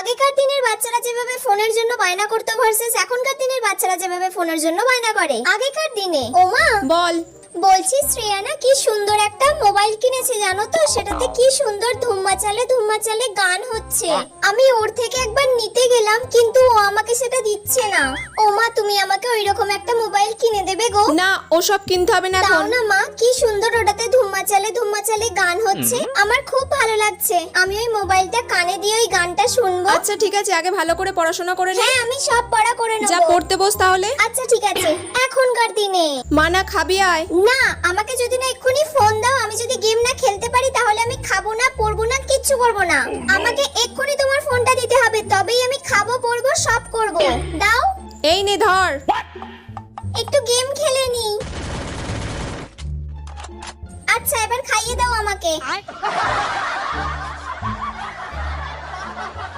আগেকার দিনের বাচ্চারা যেভাবে ফোনের জন্য বায়না করতো ভার্সেস এখনকার দিনের বাচ্চারা যেভাবে ফোনের জন্য বায়না করে। আগেকার দিনে ওমা বল। বলছি শ্রেয়া না কি সুন্দর একটা মোবাইল কিনেছে জানো তো, সেটাতে কি সুন্দর ধুম্মা চালে গান হচ্ছে। আমি ওর থেকে একবার নিতে গেলাম কিন্তু ও আমাকে সেটা দিচ্ছে না। ও মা তুমি আমাকে ওইরকম একটা মোবাইল কিনে দেবে গো? না ওসব কিনতে হবে না দাও এখন। না মা, কি সুন্দর ওটাতে ধুম্মা চালে গান হচ্ছে, আমার খুব ভালো লাগছে। আমি ওই মোবাইলটা কানে দিয়ে ওই গানটা শুনবো। আচ্ছা ঠিক আছে, আগে ভালো করে পড়াশোনা করে নে। হ্যাঁ আমি সব পড়া করে যা নেব। পড়তে বস তাহলে। আচ্ছা ঠিক আছে। এখনকার দিনে মানা খাবি আয়। না, আমাকে যদি না এক্ষুনি ফোন দাও, আমি যদি গেম না খেলতে পারি তাহলে আমি খাবো না, পড়বো না, কিচ্ছু করবো না। আমাকে এক্ষুনি তোমার ফোনটা দিতে হবে, তবেই আমি খাবো, পড়বো, সব করবো। দাও। এই নে ধর।